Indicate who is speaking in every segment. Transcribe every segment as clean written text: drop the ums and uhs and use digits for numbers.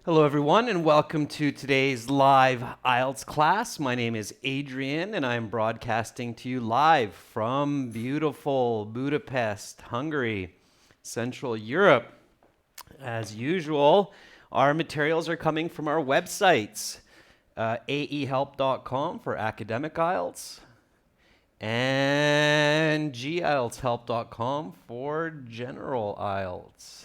Speaker 1: Hello everyone and welcome to today's live IELTS class. My name is Adrian and I'm broadcasting to you live from beautiful Budapest, Hungary, Central Europe. As usual, our materials are coming from our websites, aehelp.com for academic IELTS and gieltshelp.com for general IELTS.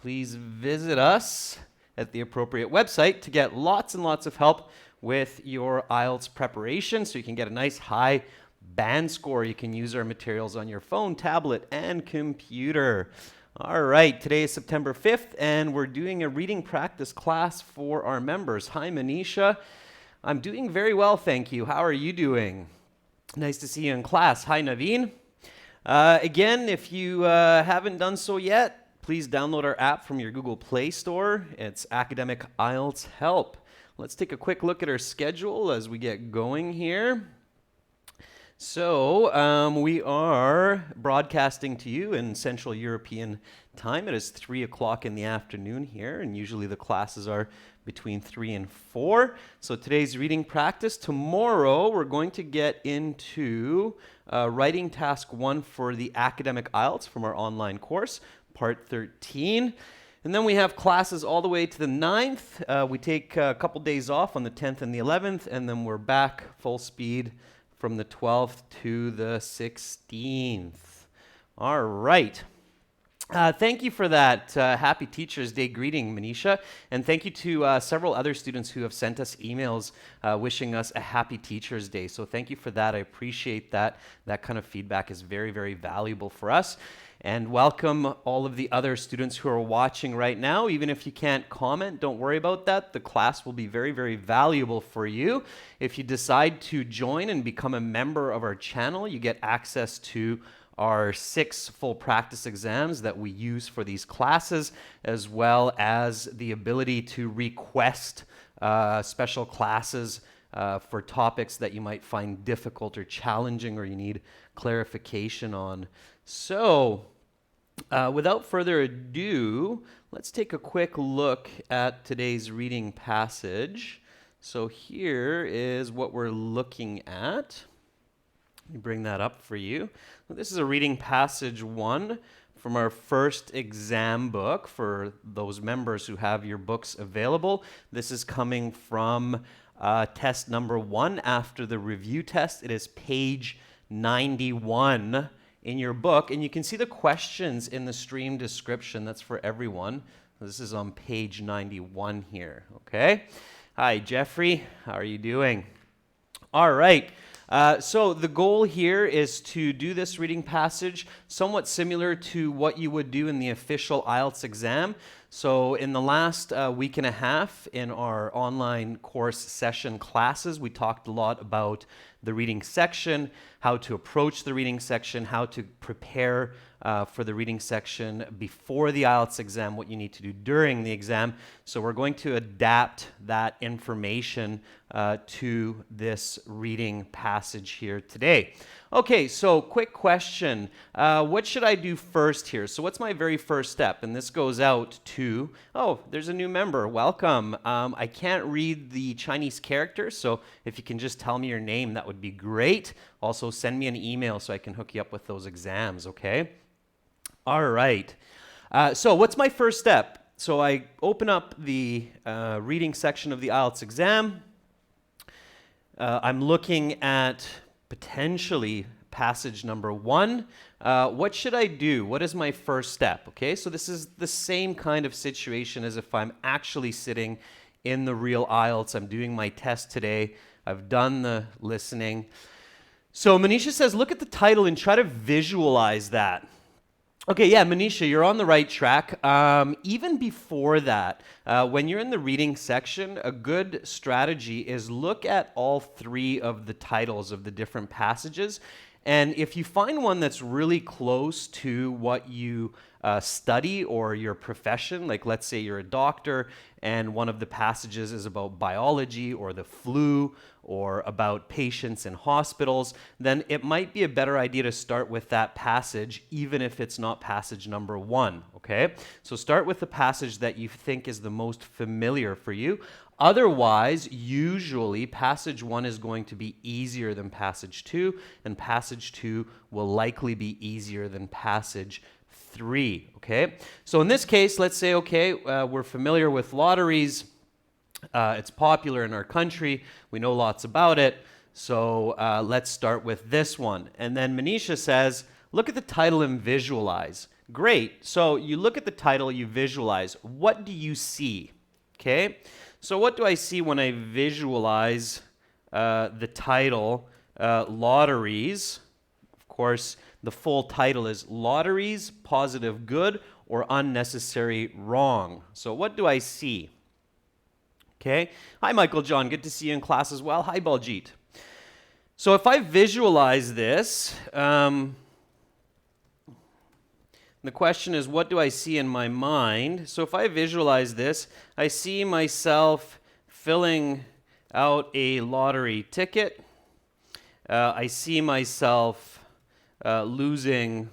Speaker 1: Please visit us at the appropriate website to get lots and lots of help with your IELTS preparation so you can get a nice high band score. You can use our materials on your phone, tablet, and computer. All right, today is September 5th, and we're doing a reading practice class for our members. Hi, Manisha. I'm doing very well, thank you. How are you doing? Nice to see you in class. Hi, Naveen. Again, if you haven't done so yet, please download our app from your Google Play Store. It's Academic IELTS Help. Let's take a quick look at our schedule as we get going here. So we are broadcasting to you in Central European time. It is 3 o'clock in the afternoon here, and usually the classes are between 3 and 4. So today's reading practice. Tomorrow we're going to get into writing task 1 for the academic IELTS from our online course, part 13. And then we have classes all the way to the 9th. We take a couple days off on the 10th and the 11th, and then we're back full speed from the 12th to the 16th. All right. Thank you for that Happy Teachers Day greeting, Manisha. And thank you to several other students who have sent us emails wishing us a Happy Teachers Day. So thank you for that. I appreciate that. That kind of feedback is very, very valuable for us. And welcome all of the other students who are watching right now. Even if you can't comment, don't worry about that. The class will be very, very valuable for you. If you decide to join and become a member of our channel, you get access to our 6 full practice exams that we use for these classes, as well as the ability to request special classes for topics that you might find difficult or challenging or you need clarification on. So, without further ado, let's take a quick look at today's reading passage. So here is what we're looking at. Let me bring that up for you. This is a reading passage 1 from our first exam book for those members who have your books available. This is coming from test number 1 after the review test. It is page 91 in your book, and you can see the questions in the stream description. That's for everyone. This is on page 91 here, okay? Hi, Jeffrey. How are you doing? All right. So the goal here is to do this reading passage somewhat similar to what you would do in the official IELTS exam. So in the last week and a half in our online course session classes, we talked a lot about the reading section, how to approach the reading section, how to prepare for the reading section before the IELTS exam, what you need to do during the exam. So we're going to adapt that information to this reading passage here today. Okay, so quick question. What should I do first here? So what's my very first step? And this goes out to, oh, there's a new member. Welcome. I can't read the Chinese characters, so if you can just tell me your name, that would be great. Also, send me an email so I can hook you up with those exams, okay? All right. So what's my first step? So I open up the reading section of the IELTS exam. I'm looking at potentially passage number 1. What should I do? What is my first step? Okay, so this is the same kind of situation as if I'm actually sitting in the real IELTS. I'm doing my test today. I've done the listening. So Manisha says, look at the title and try to visualize that. Okay, yeah, Manisha, you're on the right track. Even before that, when you're in the reading section, a good strategy is look at all 3 of the titles of the different passages And if you find one that's really close to what you study or your profession, like let's say you're a doctor and one of the passages is about biology or the flu or about patients in hospitals, then it might be a better idea to start with that passage, even if it's not passage number 1, okay? So start with the passage that you think is the most familiar for you. Otherwise, usually passage 1 is going to be easier than passage 2, and passage 2 will likely be easier than passage 3, okay? So in this case, let's say, okay, we're familiar with lotteries. It's popular in our country. We know lots about it. So let's start with this one. And then Manisha says, look at the title and visualize. Great. So you look at the title, you visualize. What do you see? Okay. So what do I see when I visualize the title, Lotteries? Of course, the full title is Lotteries, Positive Good or Unnecessary Wrong. So what do I see? Okay. Hi, Michael John. Good to see you in class as well. Hi, Baljit. So if I visualize this, the question is, what do I see in my mind? So if I visualize this, I see myself filling out a lottery ticket. I see myself losing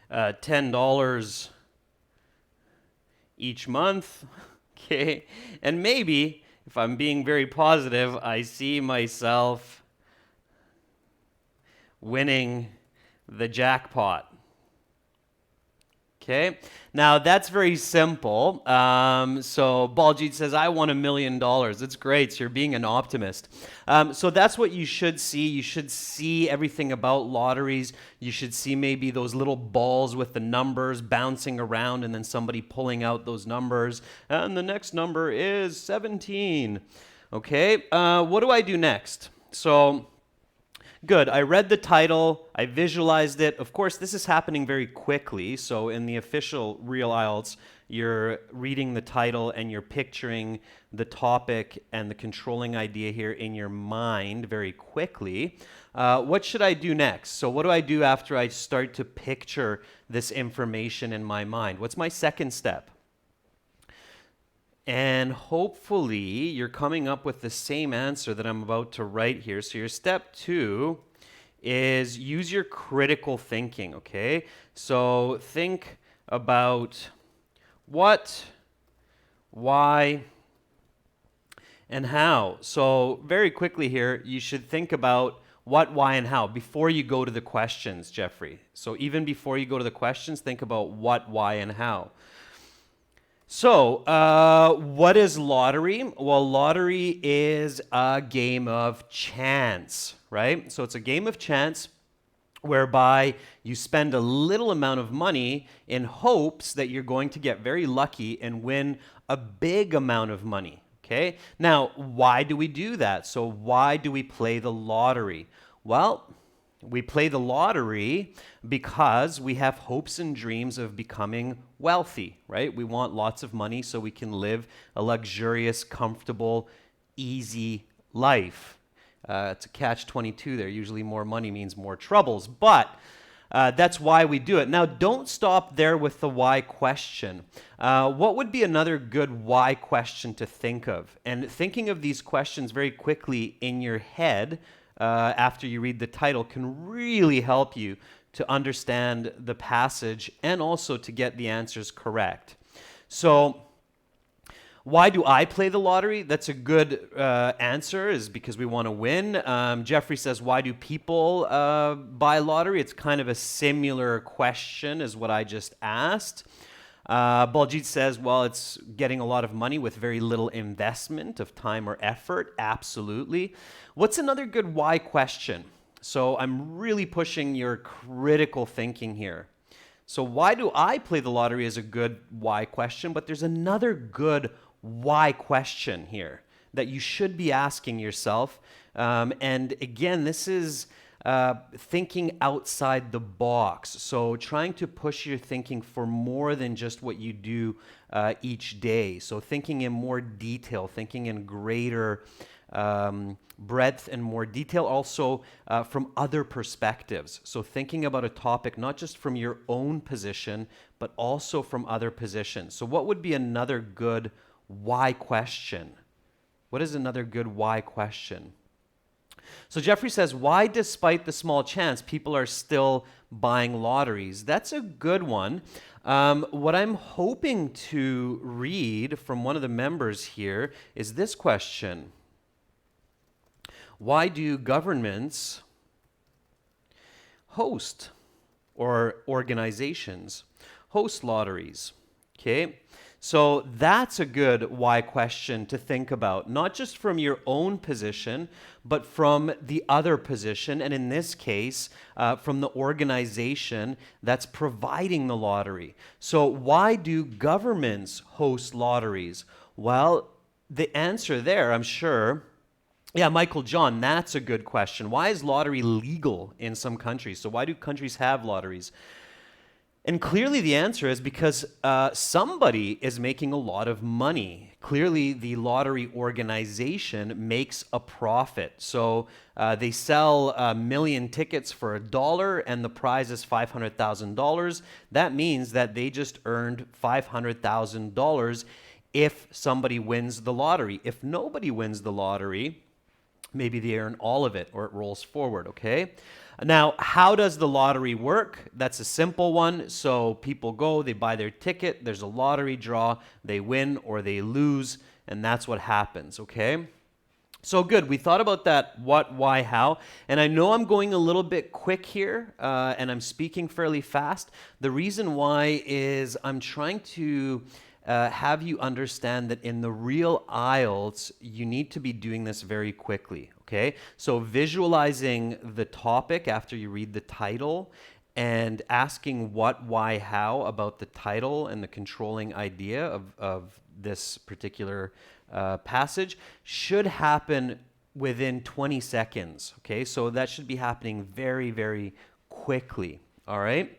Speaker 1: $10 each month. Okay, and maybe, if I'm being very positive, I see myself winning the jackpot. Okay, now that's very simple. So Baljit says, I won $1 million. That's great. So you're being an optimist. So that's what you should see. You should see everything about lotteries. You should see maybe those little balls with the numbers bouncing around and then somebody pulling out those numbers. And the next number is 17. Okay, what do I do next? So good. I read the title. I visualized it. Of course, this is happening very quickly. So in the official Real IELTS, you're reading the title and you're picturing the topic and the controlling idea here in your mind very quickly. What should I do next? So what do I do after I start to picture this information in my mind? What's my second step? And hopefully you're coming up with the same answer that I'm about to write here. So your step 2 is use your critical thinking, okay? So think about what, why, and how. So very quickly here, you should think about what, why, and how before you go to the questions, Jeffrey. So even before you go to the questions, think about what, why, and how. So, what is lottery? Well, lottery is a game of chance, right? So it's a game of chance whereby you spend a little amount of money in hopes that you're going to get very lucky and win a big amount of money, okay? Now, why do we do that? So why do we play the lottery? Well, we play the lottery because we have hopes and dreams of becoming wealthy, right? We want lots of money so we can live a luxurious, comfortable, easy life. It's a catch-22 there. Usually more money means more troubles, but that's why we do it. Now, don't stop there with the why question. What would be another good why question to think of? And thinking of these questions very quickly in your head after you read the title can really help you to understand the passage and also to get the answers correct. So why do I play the lottery? That's a good answer, is because we want to win. Jeffrey says, why do people buy lottery? It's kind of a similar question as what I just asked. Baljit says, well, it's getting a lot of money with very little investment of time or effort. Absolutely. What's another good why question? So I'm really pushing your critical thinking here. So why do I play the lottery is a good why question, but there's another good why question here that you should be asking yourself. And again, this is thinking outside the box. So trying to push your thinking for more than just what you do each day. So thinking in more detail, thinking in greater breadth and more detail, also from other perspectives. So thinking about a topic not just from your own position, but also from other positions. So what would be another good why question? What is another good why question? So Jeffrey says, why, despite the small chance, people are still buying lotteries? That's a good one. What I'm hoping to read from one of the members here is this question. Why do governments host, or organizations host lotteries? Okay. So that's a good why question to think about, not just from your own position, but from the other position, and in this case, from the organization that's providing the lottery. So why do governments host lotteries? Well, the answer there, I'm sure, yeah, Michael John, that's a good question. Why is lottery legal in some countries? So why do countries have lotteries? And clearly the answer is because somebody is making a lot of money. Clearly the lottery organization makes a profit. So they sell 1 million tickets for $1 and the prize is $500,000. That means that they just earned $500,000 if somebody wins the lottery. If nobody wins the lottery, maybe they earn all of it or it rolls forward, okay? Now, how does the lottery work? That's a simple one. So people go, they buy their ticket, there's a lottery draw, they win or they lose, and that's what happens, okay? So good, we thought about that what, why, how, and I know I'm going a little bit quick here, and I'm speaking fairly fast. The reason why is I'm trying to have you understand that in the real IELTS, you need to be doing this very quickly, okay? So visualizing the topic after you read the title and asking what, why, how about the title and the controlling idea of this particular passage should happen within 20 seconds, okay? So that should be happening very, very quickly, all right?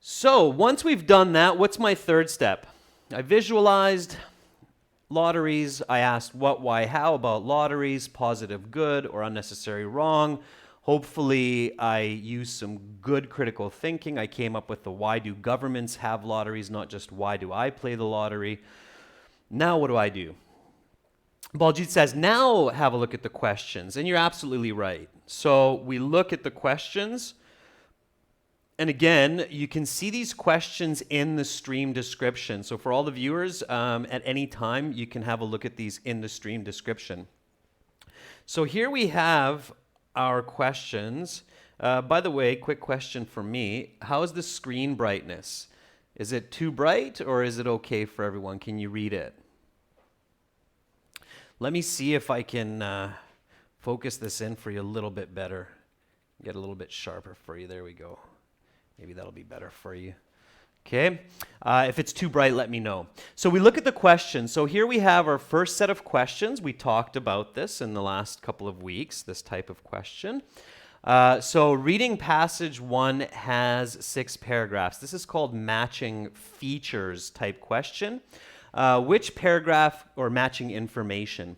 Speaker 1: So once we've done that, what's my third step? I visualized lotteries. I asked what, why, how about lotteries, positive, good, or unnecessary, wrong. Hopefully, I used some good critical thinking. I came up with the why do governments have lotteries, not just why do I play the lottery. Now what do? Baljit says, now have a look at the questions. And you're absolutely right. So we look at the questions. And again, you can see these questions in the stream description. So for all the viewers, at any time, you can have a look at these in the stream description. So here we have our questions. By the way, quick question for me. How is the screen brightness? Is it too bright or is it okay for everyone? Can you read it? Let me see if I can focus this in for you a little bit better. Get a little bit sharper for you. There we go. Maybe that'll be better for you. Okay. If it's too bright, let me know. So we look at the questions. So here we have our first set of questions. We talked about this in the last couple of weeks, this type of question. So reading passage 1 has 6 paragraphs. This is called matching features type question. Which paragraph, or matching information,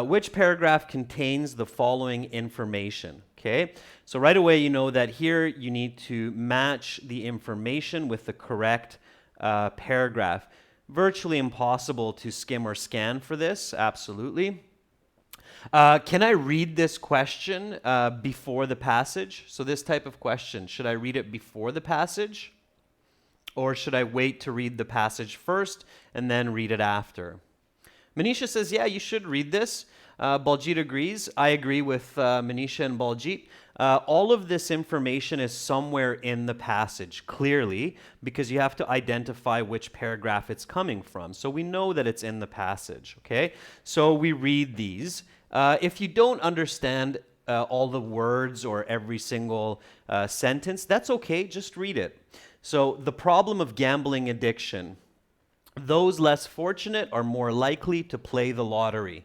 Speaker 1: which paragraph contains the following information? Okay, so right away you know that here you need to match the information with the correct paragraph. Virtually impossible to skim or scan for this, absolutely. Can I read this question before the passage? So this type of question, should I read it before the passage? Or should I wait to read the passage first and then read it after? Manisha says, yeah, you should read this. Baljit agrees. I agree with Manisha and Baljit. All of this information is somewhere in the passage, clearly, because you have to identify which paragraph it's coming from. So we know that it's in the passage, okay? So we read these. If you don't understand all the words or every single sentence, that's okay, just read it. So the problem of gambling addiction. Those less fortunate are more likely to play the lottery.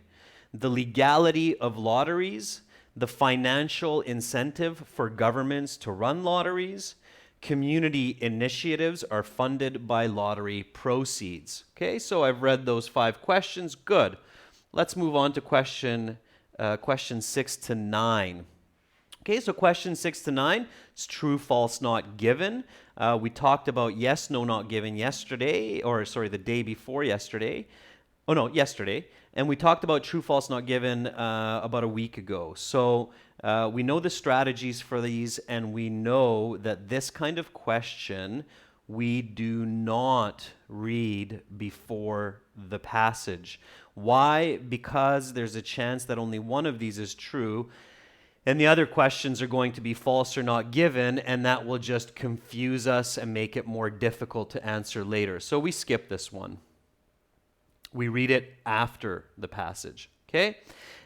Speaker 1: The legality of lotteries, the financial incentive for governments to run lotteries, community initiatives are funded by lottery proceeds. Okay, so I've read those 5 questions. Good. let's move on to question 6 to 9. Okay, so question 6 to 9 is true, false, not given. We talked about yes, no, not given yesterday, or sorry, the day before yesterday. Oh no, yesterday. And we talked about true, false, not given about a week ago. So we know the strategies for these, and we know that this kind of question we do not read before the passage. Why? Because there's a chance that only one of these is true, and the other questions are going to be false or not given, and that will just confuse us and make it more difficult to answer later. So we skip this one. We read it after the passage, okay?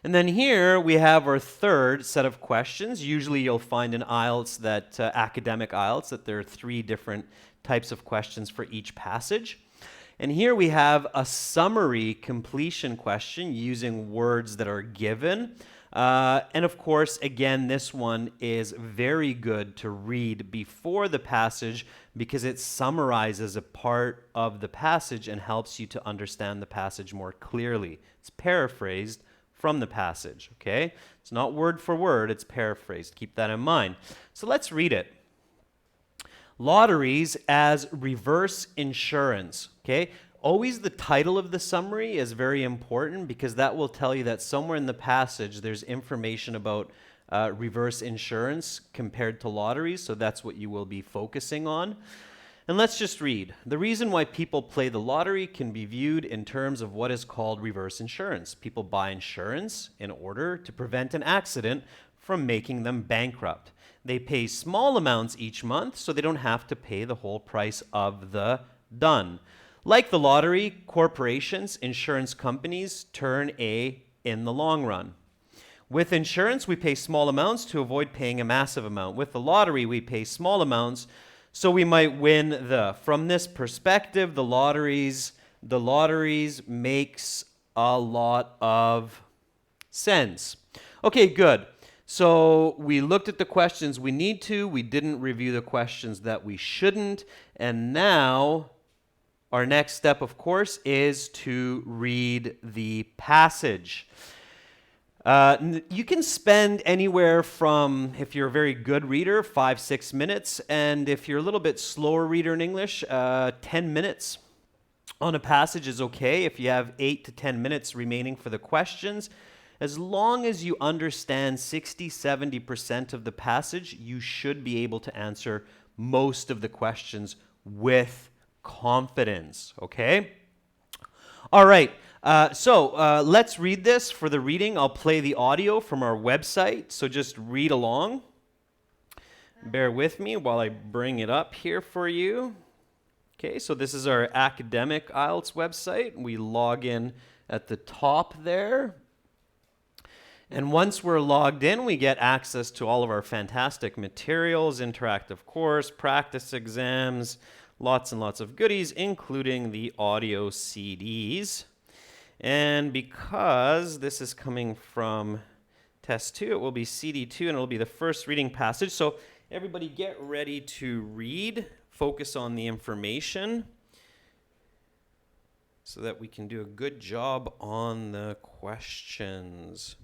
Speaker 1: And then here we have our third set of questions. Usually you'll find in IELTS that, academic IELTS, that there are 3 different types of questions for each passage. And here we have a summary completion question using words that are given. And of course, again, this one is very good to read before the passage because it summarizes a part of the passage and helps you to understand the passage more clearly. It's paraphrased from the passage, okay? It's not word for word, it's paraphrased. Keep that in mind. So let's read it. Lotteries as reverse insurance, okay? Always the title of the summary is very important because that will tell you that somewhere in the passage there's information about reverse insurance compared to lotteries, so that's what you will be focusing on. And let's just read. The reason why people play the lottery can be viewed in terms of what is called reverse insurance. People buy insurance in order to prevent an accident from making them bankrupt. They pay small amounts each month so they don't have to pay the whole price of the done. Like the lottery, corporations, insurance companies turn A in the long run. With insurance, we pay small amounts to avoid paying a massive amount. With the lottery, we pay small amounts so we might win the. From this perspective, the lotteries makes a lot of sense. Okay, good. So we looked at the questions we need to. We didn't review the questions that we shouldn't. And now our next step, of course, is to read the passage. You can spend anywhere from, if you're a very good reader, 5-6 minutes, and if you're a little bit slower reader in English, 10 minutes on a passage is okay. If you have 8 to 10 minutes remaining for the questions, as long as you understand 60-70% of the passage, you should be able to answer most of the questions with confidence, okay? All right, so let's read this. For the reading, I'll play the audio from our website, so just read along. Bear with me while I bring it up here for you. Okay, so this is our academic IELTS website. We log in at the top there. And once we're logged in, we get access to all of our fantastic materials, interactive course, practice exams, lots and lots of goodies, including the audio CDs. And because this is coming from test 2, it will be CD 2, and it will be the first reading passage. So everybody get ready to read, focus on the information, so that we can do a good job on the questions.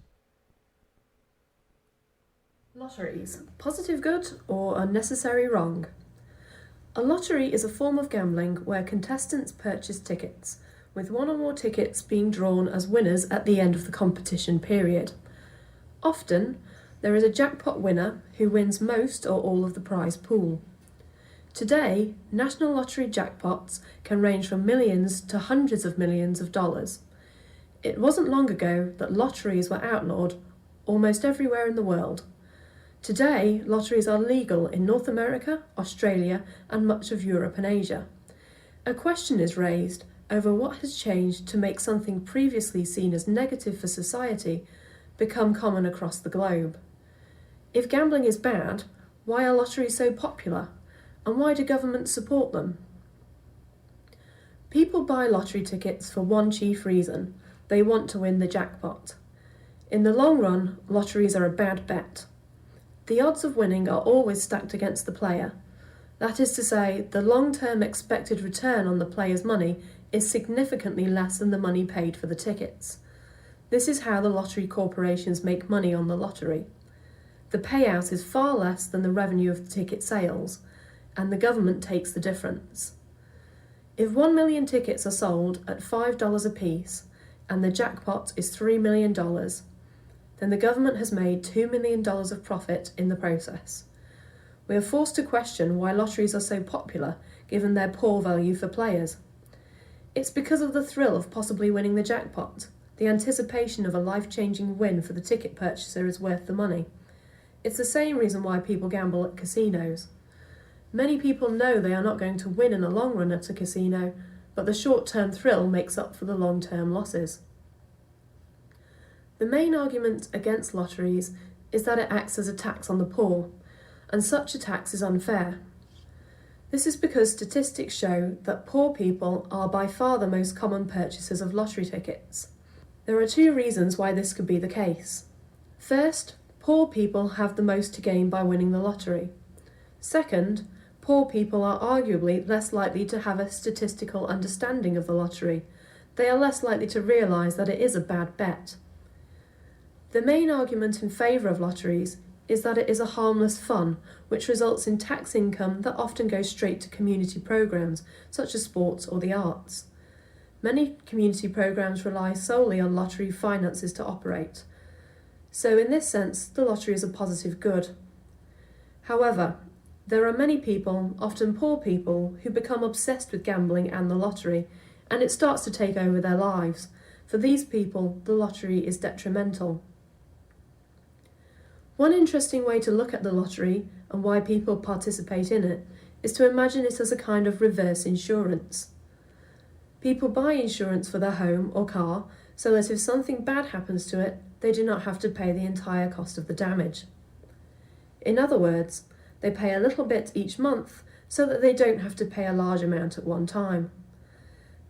Speaker 2: Lotteries, positive good or unnecessary wrong? A lottery is a form of gambling where contestants purchase tickets, with one or more tickets being drawn as winners at the end of the competition period. Often, there is a jackpot winner who wins most or all of the prize pool. Today, national lottery jackpots can range from millions to hundreds of millions of dollars. It wasn't long ago that lotteries were outlawed almost everywhere in the world. Today, lotteries are legal in North America, Australia, and much of Europe and Asia. A question is raised over what has changed to make something previously seen as negative for society become common across the globe. If gambling is bad, why are lotteries so popular? And why do governments support them? People buy lottery tickets for one chief reason: they want to win the jackpot. In the long run, lotteries are a bad bet. The odds of winning are always stacked against the player. That is to say, the long-term expected return on the player's money is significantly less than the money paid for the tickets. This is how the lottery corporations make money on the lottery. The payout is far less than the revenue of the ticket sales, and the government takes the difference. If 1 million tickets are sold at $5 apiece, and the jackpot is $3 million, then the government has made $2 million of profit in the process. We are forced to question why lotteries are so popular given their poor value for players. It's because of the thrill of possibly winning the jackpot. The anticipation of a life-changing win for the ticket purchaser is worth the money. It's the same reason why people gamble at casinos. Many people know they are not going to win in the long run at a casino, but the short-term thrill makes up for the long-term losses. The main argument against lotteries is that it acts as a tax on the poor, and such a tax is unfair. This is because statistics show that poor people are by far the most common purchasers of lottery tickets. There are two reasons why this could be the case. First, poor people have the most to gain by winning the lottery. Second, poor people are arguably less likely to have a statistical understanding of the lottery. They are less likely to realise that it is a bad bet. The main argument in favour of lotteries is that it is a harmless fun, which results in tax income that often goes straight to community programmes, such as sports or the arts. Many community programmes rely solely on lottery finances to operate. So in this sense, the lottery is a positive good. However, there are many people, often poor people, who become obsessed with gambling and the lottery, and it starts to take over their lives. For these people, the lottery is detrimental. One interesting way to look at the lottery and why people participate in it is to imagine it as a kind of reverse insurance. People buy insurance for their home or car so that if something bad happens to it, they do not have to pay the entire cost of the damage. In other words, they pay a little bit each month so that they don't have to pay a large amount at one time.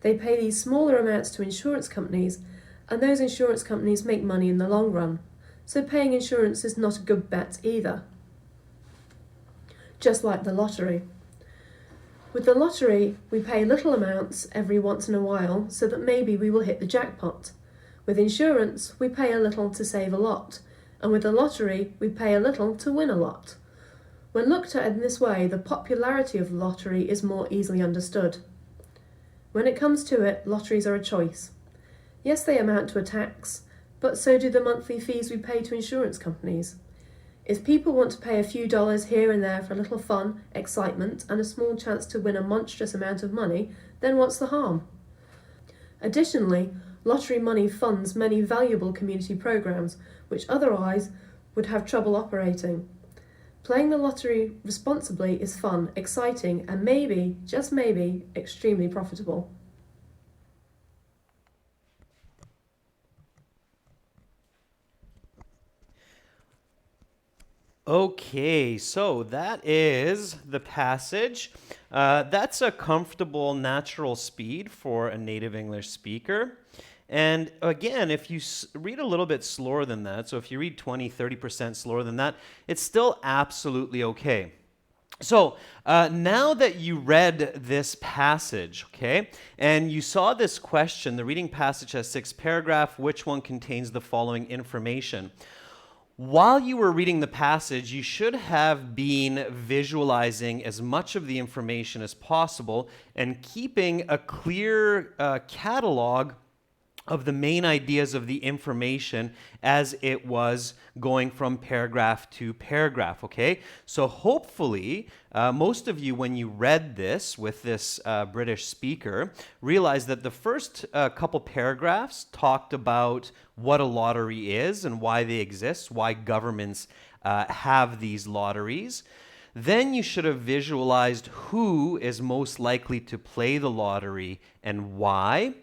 Speaker 2: They pay these smaller amounts to insurance companies, and those insurance companies make money in the long run. So paying insurance is not a good bet either. Just like the lottery. With the lottery, we pay little amounts every once in a while so that maybe we will hit the jackpot. With insurance, we pay a little to save a lot, and with the lottery, we pay a little to win a lot. When looked at in this way, the popularity of the lottery is more easily understood. When it comes to it, lotteries are a choice. Yes, they amount to a tax, but so do the monthly fees we pay to insurance companies. If people want to pay a few dollars here and there for a little fun, excitement, and a small chance to win a monstrous amount of money, then what's the harm? Additionally, lottery money funds many valuable community programs, which otherwise would have trouble operating. Playing the lottery responsibly is fun, exciting, and maybe, just maybe, extremely profitable.
Speaker 1: Okay, so that is the passage. That's a comfortable natural speed for a native English speaker. And again, if you read a little bit slower than that, so if you read 20-30% slower than that, it's still absolutely okay. So now that you read this passage, okay, and you saw this question, the reading passage has 6 paragraphs, which one contains the following information? While you were reading the passage, you should have been visualizing as much of the information as possible and keeping a clear catalog of the main ideas of the information as it was going from paragraph to paragraph, okay? So hopefully, most of you, when you read this with this British speaker, realized that the first couple paragraphs talked about what a lottery is and why they exist, why governments have these lotteries. Then you should have visualized who is most likely to play the lottery and why.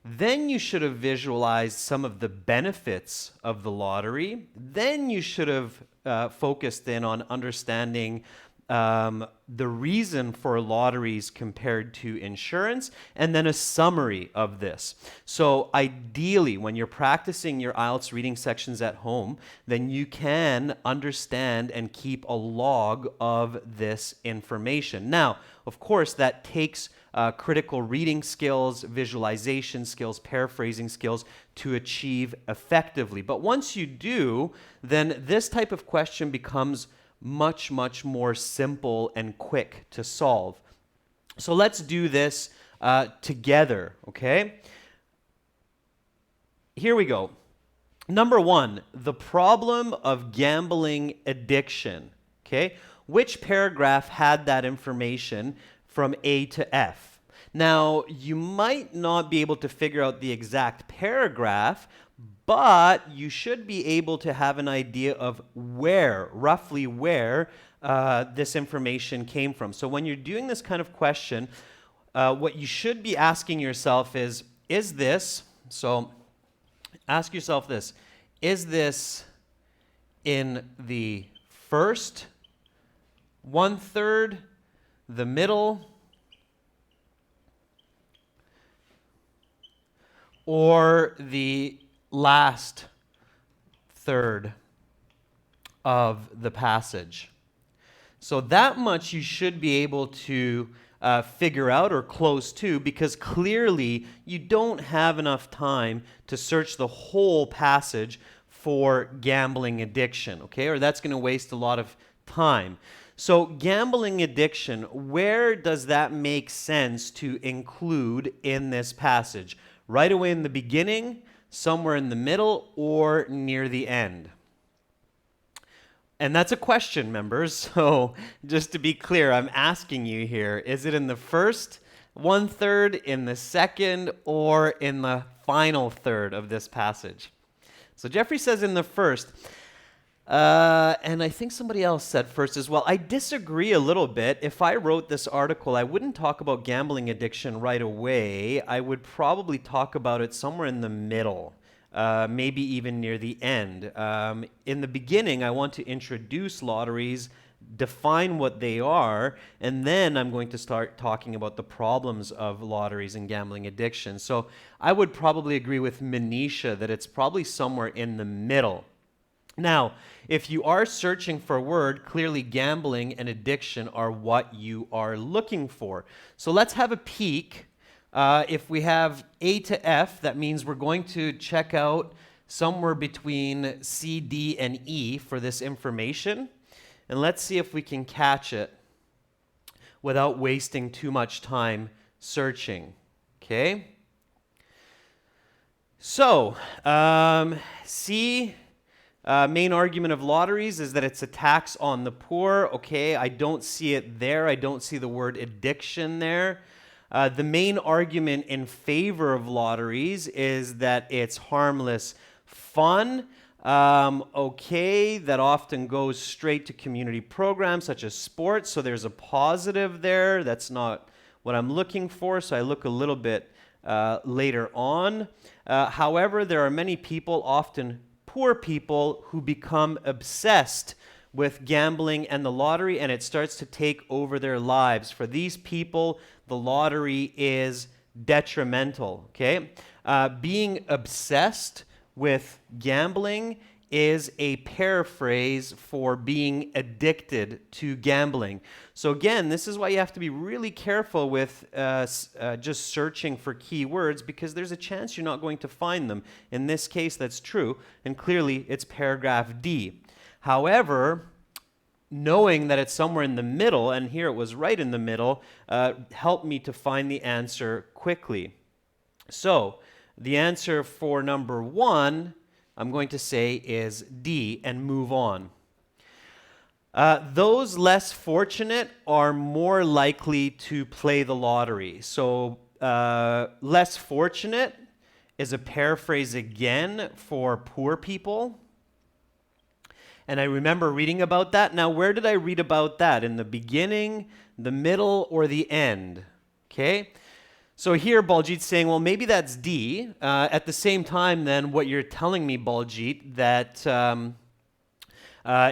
Speaker 1: Then you should have visualized some of the benefits of the lottery. Then you should have focused in on understanding the reason for lotteries compared to insurance, and then a summary of this. So ideally, when you're practicing your IELTS reading sections at home, then you can understand and keep a log of this information. Now, of course, that takes critical reading skills, visualization skills, paraphrasing skills to achieve effectively. But once you do, then this type of question becomes much, much more simple and quick to solve. So let's do this together, okay? Here we go. Number one, the problem of gambling addiction, okay? Which paragraph had that information from A to F? Now, you might not be able to figure out the exact paragraph, but you should be able to have an idea of where, roughly where, this information came from. So when you're doing this kind of question, what you should be asking yourself is this, so ask yourself this, is this in the first 1/3, the middle, or the last third of the passage? So that much you should be able to figure out or close to, because clearly you don't have enough time to search the whole passage for gambling addiction, okay? Or that's going to waste a lot of time. So gambling addiction, where does that make sense to include in this passage? Right away in the beginning, somewhere in the middle, or near the end? And that's a question, members. So just to be clear, I'm asking you here, is it in the first 1/3, in the second, or in the final third of this passage? So Jeffrey says in the first. And I think somebody else said first as well. I disagree a little bit. If I wrote this article, I wouldn't talk about gambling addiction right away. I would probably talk about it somewhere in the middle. Maybe even near the end. In the beginning, I want to introduce lotteries, define what they are, and then I'm going to start talking about the problems of lotteries and gambling addiction. So I would probably agree with Manisha that it's probably somewhere in the middle. Now, if you are searching for a word, clearly gambling and addiction are what you are looking for. So let's have a peek. If we have A to F, that means we're going to check out somewhere between C, D, and E for this information. And let's see if we can catch it without wasting too much time searching. Okay? So, C, main argument of lotteries is that it's a tax on the poor. Okay, I don't see it there. I don't see the word addiction there. The main argument in favor of lotteries is that it's harmless fun. Okay, that often goes straight to community programs such as sports, so there's a positive there. That's not what I'm looking for, so I look a little bit later on. However, there are many people, often poor people, who become obsessed with gambling and the lottery, and it starts to take over their lives. For these people, the lottery is detrimental, okay? Being obsessed with gambling is a paraphrase for being addicted to gambling. So again, this is why you have to be really careful with just searching for keywords, because there's a chance you're not going to find them. In this case, that's true, and clearly it's paragraph D. However, knowing that it's somewhere in the middle, and here it was right in the middle, helped me to find the answer quickly. So the answer for number 1, I'm going to say, is D, and move on. Those less fortunate are more likely to play the lottery. So less fortunate is a paraphrase again for poor people. And I remember reading about that. Now, where did I read about that? In the beginning, the middle, or the end? Okay. So here Baljit's saying, well, maybe that's D. At the same time, then, what you're telling me, Baljit, that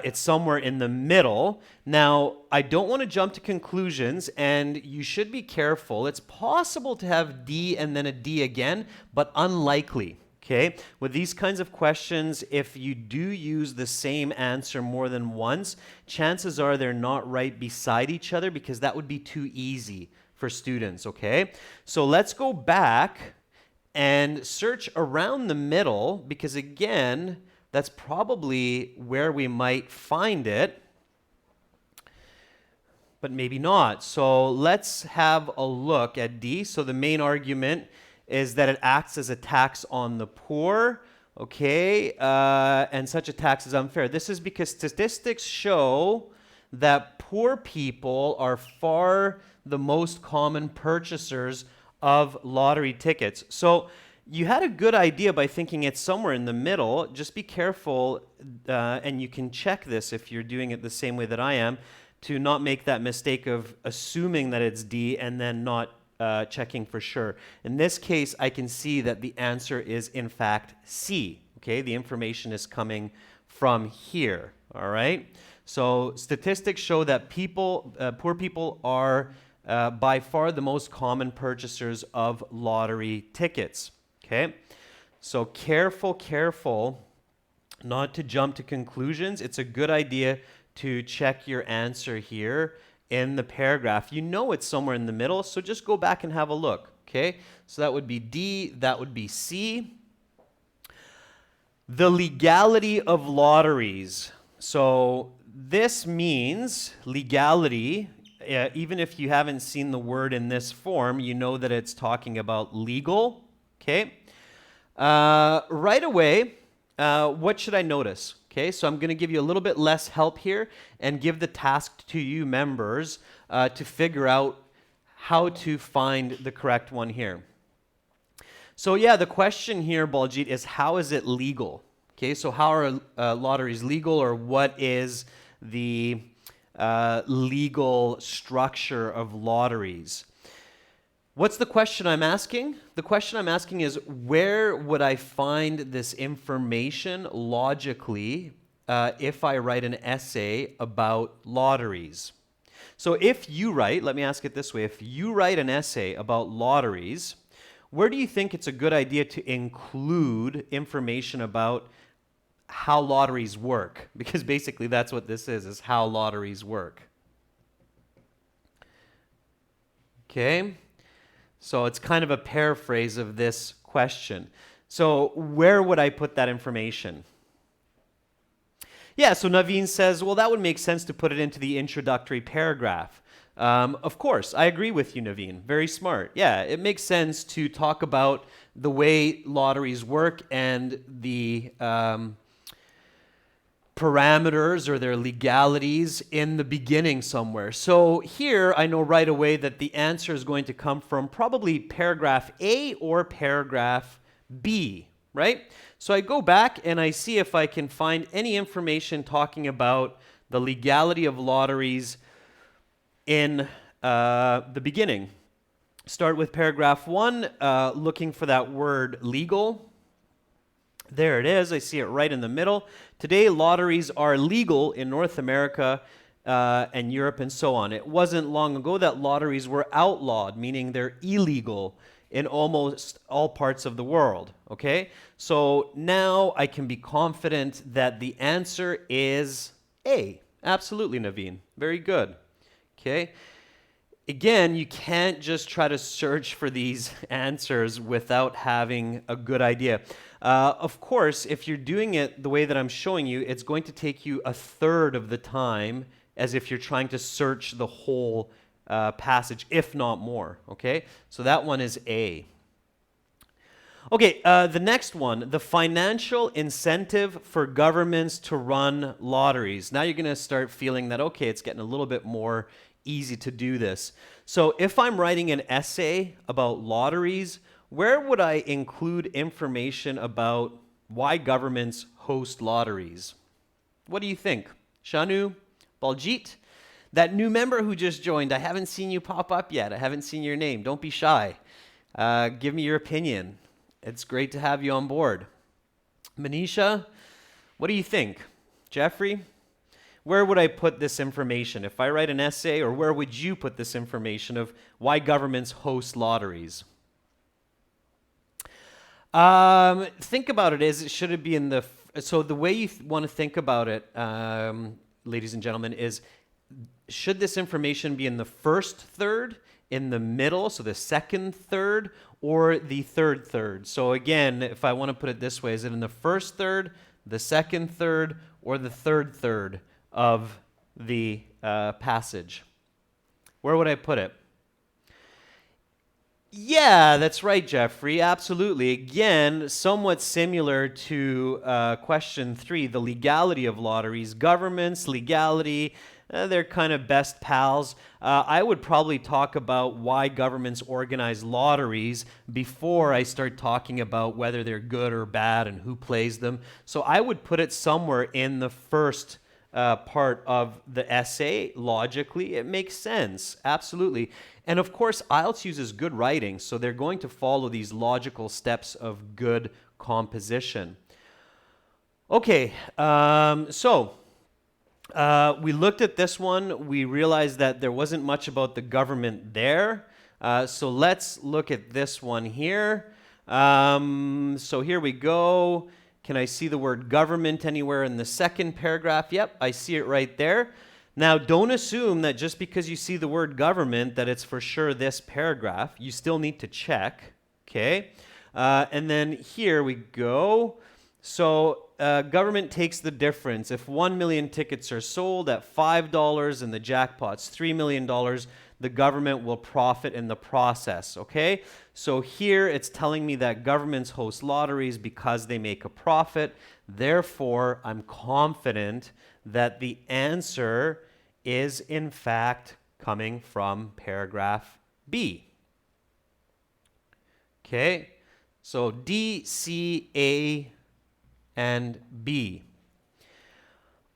Speaker 1: it's somewhere in the middle. Now, I don't want to jump to conclusions, and you should be careful. It's possible to have D and then a D again, but unlikely. Okay, with these kinds of questions, if you do use the same answer more than once, chances are they're not right beside each other, because that would be too easy for students, okay? So let's go back and search around the middle, because again, that's probably where we might find it, but maybe not. So let's have a look at D. So the main argument is that it acts as a tax on the poor, okay? And such a tax is unfair. This is because statistics show that poor people are far the most common purchasers of lottery tickets. So you had a good idea by thinking it's somewhere in the middle. Just be careful, and you can check this if you're doing it the same way that I am, to not make that mistake of assuming that it's D and then not checking for sure. In this case, I can see that the answer is in fact C. Okay, the information is coming from here. All right. So statistics show that poor people are by far the most common purchasers of lottery tickets. Okay, so careful not to jump to conclusions. It's a good idea to check your answer here in the paragraph. You know it's somewhere in the middle, so just go back and have a look. Okay, so that would be D, that would be C. The legality of lotteries. So this means legality. Even if you haven't seen the word in this form, you know that it's talking about legal. Okay. Right away, what should I notice? Okay, so I'm going to give you a little bit less help here and give the task to you members to figure out how to find the correct one here. So yeah, the question here, Baljit, is how is it legal? Okay, so how are lotteries legal, or what is the legal structure of lotteries? What's the question I'm asking? The question I'm asking is, where would I find this information logically if I write an essay about lotteries? So if you write, let me ask it this way, if you write an essay about lotteries, where do you think it's a good idea to include information about how lotteries work? Because basically that's what this is how lotteries work. Okay, so it's kind of a paraphrase of this question. So where would I put that information? Yeah, so Naveen says, well, that would make sense to put it into the introductory paragraph. Of course, I agree with you, Naveen. Very smart. Yeah, it makes sense to talk about the way lotteries work and the parameters or their legalities in the beginning somewhere. So here I know right away that the answer is going to come from probably paragraph A or paragraph B, right? So I go back and I see if I can find any information talking about the legality of lotteries in the beginning. Start with paragraph 1, looking for that word legal. There it is. I see it right in the middle. Today, lotteries are legal in North America and Europe and so on. It wasn't long ago that lotteries were outlawed, meaning they're illegal in almost all parts of the world. Okay? So now I can be confident that the answer is A. Absolutely, Naveen. Very good. Okay? Again, you can't just try to search for these answers without having a good idea. Of course, if you're doing it the way that I'm showing you, it's going to take you a third of the time as if you're trying to search the whole passage, if not more. Okay, so that one is A. Okay, the next one, the financial incentive for governments to run lotteries. Now you're going to start feeling that, okay, it's getting a little bit more easy to do this. So if I'm writing an essay about lotteries, where would I include information about why governments host lotteries? What do you think? Shanu? Baljit? That new member who just joined, I haven't seen you pop up yet. I haven't seen your name. Don't be shy. Give me your opinion. It's great to have you on board. Manisha, what do you think? Jeffrey? Where would I put this information? If I write an essay, or where would you put this information of why governments host lotteries? Think about it should it be in the, so the way you want to think about it, ladies and gentlemen, is should this information be in the first third, in the middle, so the second third, or the third third? So again, if I want to put it this way, is it in the first third, the second third, or the third third of the passage? Where would I put it? Yeah, that's right, Jeffrey. Absolutely. Again, somewhat similar to question 3, the legality of lotteries. Governments, legality, they're kind of best pals. I would probably talk about why governments organize lotteries before I start talking about whether they're good or bad and who plays them. So I would put it somewhere in the first part of the essay. Logically, it makes sense. Absolutely. And of course, IELTS uses good writing, so they're going to follow these logical steps of good composition. Okay, so we looked at this one. We realized that there wasn't much about the government there. So let's look at this one here. So here we go. Can I see the word government anywhere in the second paragraph? Yep, I see it right there. Now, don't assume that just because you see the word government that it's for sure this paragraph. You still need to check, okay? And then here we go. So government takes the difference. If 1 million tickets are sold at $5 and the jackpot's $3 million, the government will profit in the process, okay? So here it's telling me that governments host lotteries because they make a profit. Therefore, I'm confident that the answer is in fact coming from paragraph B. Okay, so D, C, A, and B.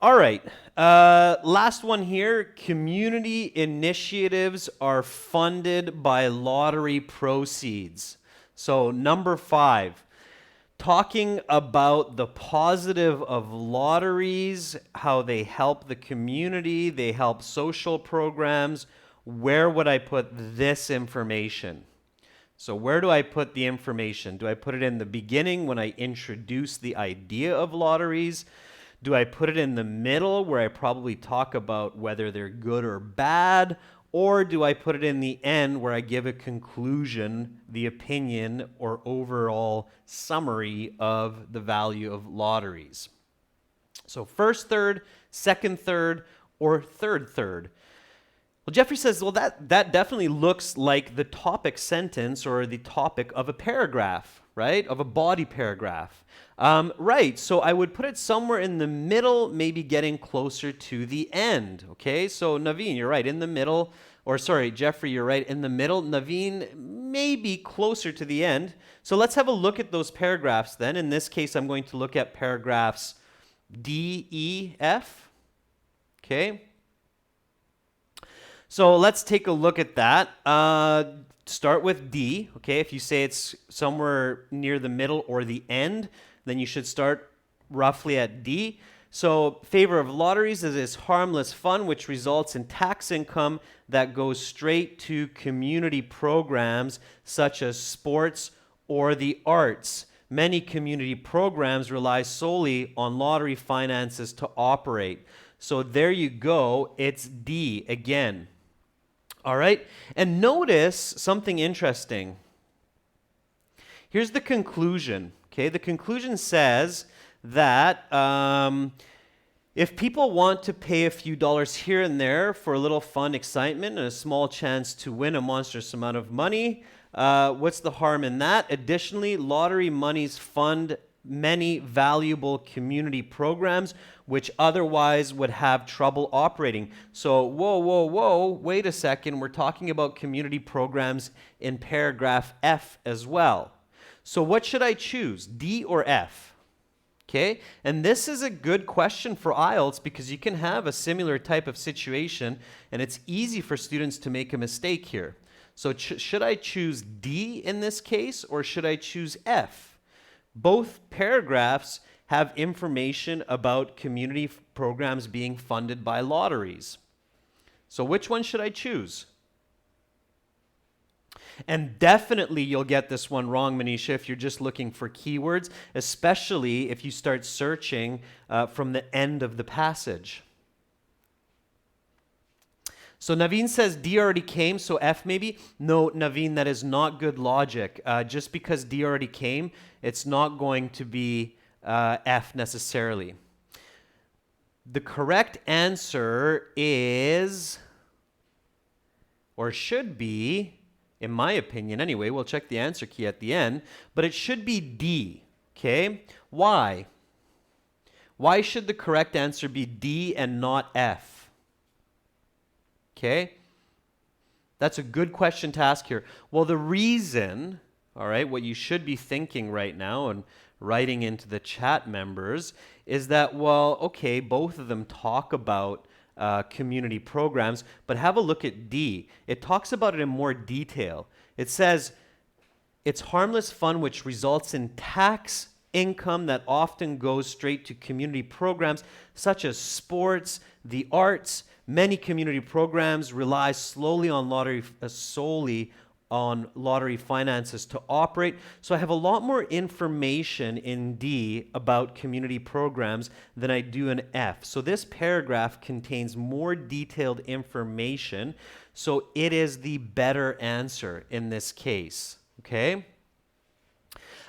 Speaker 1: All right, last one here. Community initiatives are funded by lottery proceeds. So number 5. Talking about the positive of lotteries, how they help the community, they help social programs. Where would I put this information? So where do I put the information? Do I put it in the beginning when I introduce the idea of lotteries? Do I put it in the middle where I probably talk about whether they're good or bad? Or do I put it in the end where I give a conclusion, the opinion, or overall summary of the value of lotteries? So first third, second third, or third third. Well, Jeffrey says, well, that definitely looks like the topic sentence or the topic of a paragraph, right? Of a body paragraph. Right, so I would put it somewhere in the middle, maybe getting closer to the end, okay? So Naveen, you're right, in the middle, or sorry, Jeffrey, you're right, in the middle. Naveen, maybe closer to the end. So let's have a look at those paragraphs then. In this case, I'm going to look at paragraphs D, E, F, okay? So let's take a look at that. Start with D, okay? If you say it's somewhere near the middle or the end, then you should start roughly at D. So favor of lotteries is harmless fun, which results in tax income that goes straight to community programs such as sports or the arts. Many community programs rely solely on lottery finances to operate. So there you go, it's D again. All right, and notice something interesting. Here's the conclusion, okay? The conclusion says that if people want to pay a few dollars here and there for a little fun excitement and a small chance to win a monstrous amount of money, what's the harm in that? Additionally, lottery monies fund many valuable community programs which otherwise would have trouble operating. So, whoa, wait a second. We're talking about community programs in paragraph F as well. So what should I choose, D or F? Okay, and this is a good question for IELTS because you can have a similar type of situation and it's easy for students to make a mistake here. So should I choose D in this case or should I choose F? Both paragraphs have information about community programs being funded by lotteries. So which one should I choose? And definitely you'll get this one wrong, Manisha, if you're just looking for keywords, especially if you start searching from the end of the passage. So Naveen says D already came, so F maybe? No, Naveen, that is not good logic. Just because D already came, it's not going to be F necessarily. The correct answer is, or should be, in my opinion anyway, we'll check the answer key at the end, but it should be D, okay? Why? Why should the correct answer be D and not F? Okay? That's a good question to ask here. Well, the reason, all right, what you should be thinking right now and writing into the chat members is that, well, okay, both of them talk about community programs, but have a look at D. It talks about it in more detail. It says, it's harmless fun which results in tax income that often goes straight to community programs such as sports, the arts. Many community programs rely solely on lottery finances to operate. So I have a lot more information in D about community programs than I do in F. So this paragraph contains more detailed information. So it is the better answer in this case. Okay?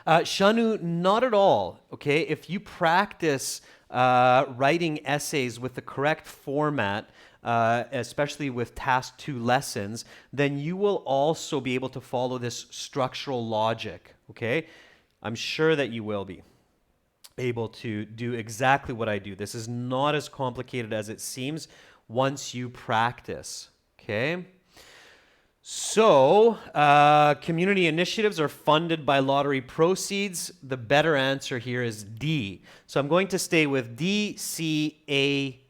Speaker 1: Shanu, not at all. Okay? If you practice writing essays with the correct format, especially with task 2 lessons, then you will also be able to follow this structural logic, okay? I'm sure that you will be able to do exactly what I do. This is not as complicated as it seems once you practice, okay? So, community initiatives are funded by lottery proceeds. The better answer here is D. So I'm going to stay with D, C, A,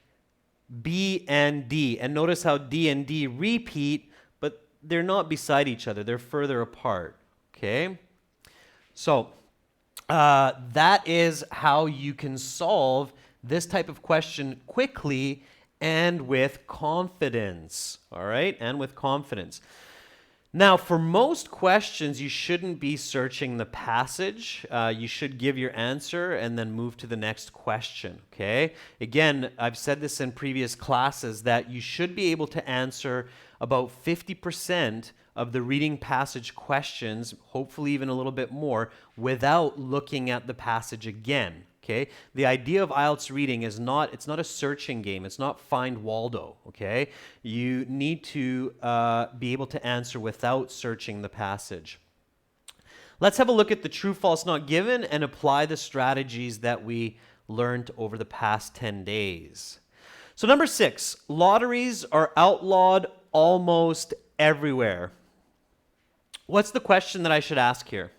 Speaker 1: B, and D. And notice how D and D repeat, but they're not beside each other. They're further apart, okay? So that is how you can solve this type of question quickly and with confidence, all right? And with confidence. Now, for most questions, you shouldn't be searching the passage. You should give your answer and then move to the next question, okay? Again, I've said this in previous classes that you should be able to answer about 50% of the reading passage questions, hopefully even a little bit more, without looking at the passage again. Okay? The idea of IELTS reading is it's not a searching game. It's not Find Waldo, okay? You need to be able to answer without searching the passage. Let's have a look at the true, false, not given and apply the strategies that we learned over the past 10 days. So number 6, lotteries are outlawed almost everywhere. What's the question that I should ask here?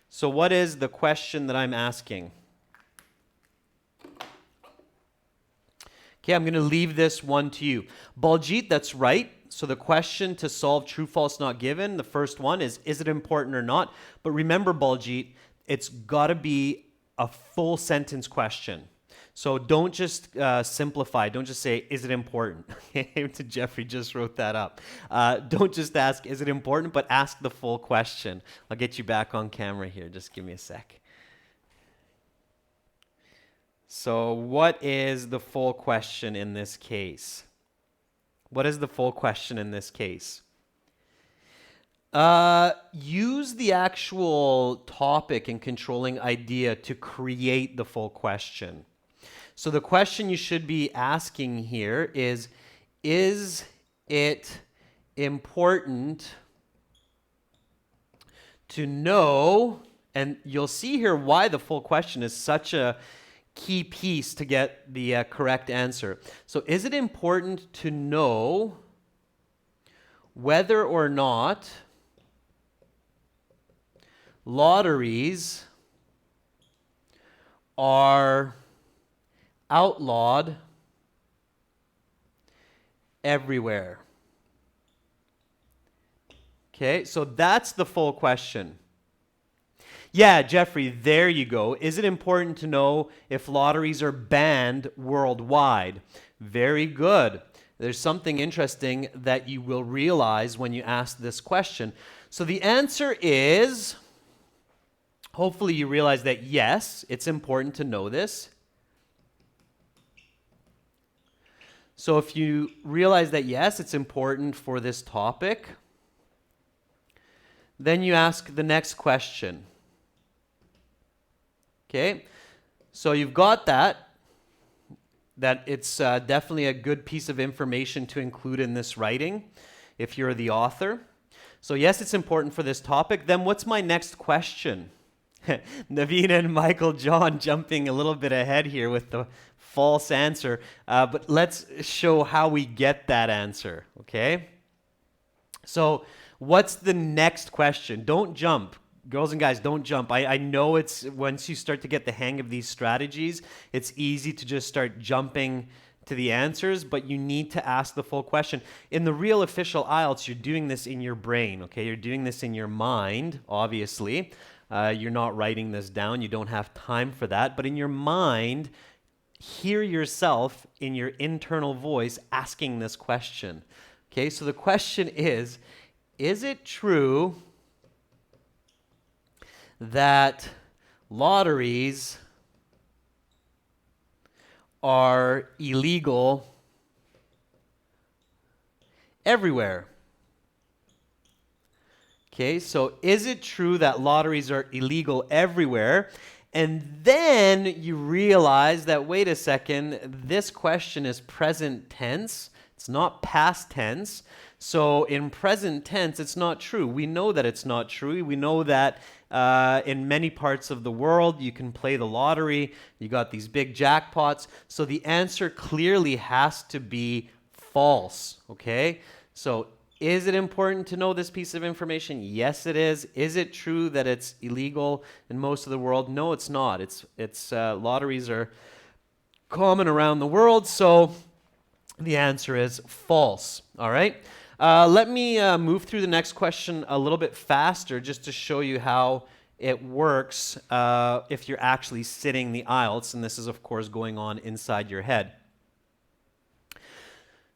Speaker 1: So what is the question that I'm asking? Okay, I'm going to leave this one to you. Baljit, that's right. So the question to solve true, false, not given, the first one is it important or not? But remember, Baljit, it's got to be a full sentence question. So don't just simplify. Don't just say, is it important? To Jeffrey just wrote that up. Don't just ask, is it important? But ask the full question. I'll get you back on camera here. Just give me a sec. So what is the full question in this case? What is the full question in this case? Use the actual topic and controlling idea to create the full question. So the question you should be asking here is it important to know, and you'll see here why the full question is such a key piece to get the correct answer. So is it important to know whether or not lotteries are outlawed everywhere? Okay, so that's the full question. Yeah, Jeffrey, there you go. Is it important to know if lotteries are banned worldwide? Very good. There's something interesting that you will realize when you ask this question. So the answer is, hopefully you realize that yes, it's important to know this. So if you realize that, yes, it's important for this topic, then you ask the next question. Okay? So you've got that it's definitely a good piece of information to include in this writing if you're the author. So yes, it's important for this topic. Then what's my next question? Naveen and Michael John jumping a little bit ahead here with the false answer, but let's show how we get that answer, okay? So what's the next question? Don't jump. Girls and guys, don't jump. I know it's once you start to get the hang of these strategies, it's easy to just start jumping to the answers, but you need to ask the full question. In the real official IELTS, you're doing this in your brain, okay? You're doing this in your mind, obviously. You're not writing this down. You don't have time for that. But in your mind, hear yourself in your internal voice asking this question. Okay, so the question is it true that lotteries are illegal everywhere? Okay, so is it true that lotteries are illegal everywhere? And then you realize that, wait a second, this question is present tense. It's not past tense. So in present tense, it's not true. We know that it's not true. We know that in many parts of the world, you can play the lottery. You got these big jackpots. So the answer clearly has to be false, okay? So is it important to know this piece of information? Yes, it is. Is it true that it's illegal in most of the world? No, it's not. It's lotteries are common around the world, so the answer is false. All right. Let me move through the next question a little bit faster just to show you how it works if you're actually sitting the IELTS, and this is, of course, going on inside your head.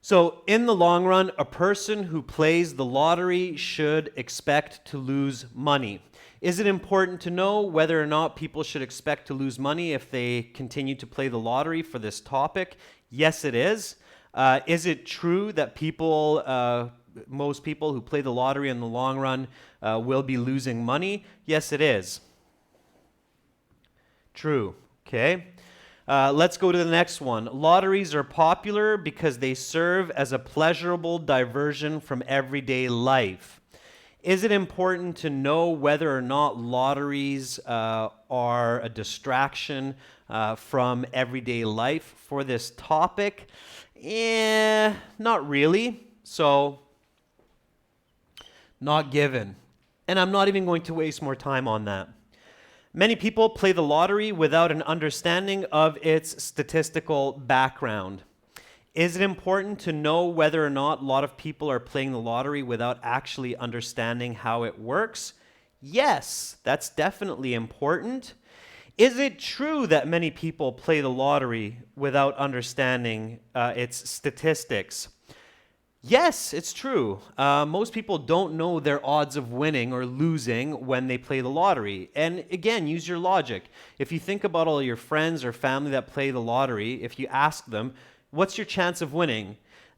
Speaker 1: So in the long run, a person who plays the lottery should expect to lose money. Is it important to know whether or not people should expect to lose money if they continue to play the lottery for this topic? Yes, it is. Is it true that most people who play the lottery in the long run will be losing money? Yes, it is. True. Okay. Let's go to the next one. Lotteries are popular because they serve as a pleasurable diversion from everyday life. Is it important to know whether or not lotteries are a distraction from everyday life for this topic? Not really. So, not given. And I'm not even going to waste more time on that. Many people play the lottery without an understanding of its statistical background. Is it important to know whether or not a lot of people are playing the lottery without actually understanding how it works? Yes, that's definitely important. Is it true that many people play the lottery without understanding its statistics? Yes, it's true. Most people don't know their odds of winning or losing when they play the lottery. And again, use your logic. If you think about all your friends or family that play the lottery, if you ask them, what's your chance of winning?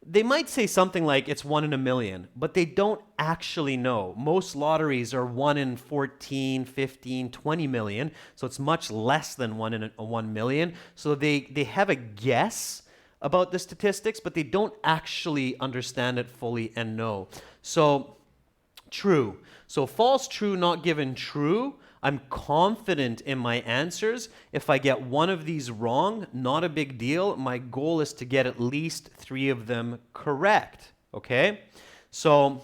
Speaker 1: They might say something like it's 1 in a million, but they don't actually know. Most lotteries are 1 in 14, 15, 20 million, so it's much less than 1 in 1 million. So they have a guess about the statistics, but they don't actually understand it fully and know. So, true. So false, true, not given, true. I'm confident in my answers. If I get one of these wrong, not a big deal. My goal is to get at least 3 of them correct, okay? So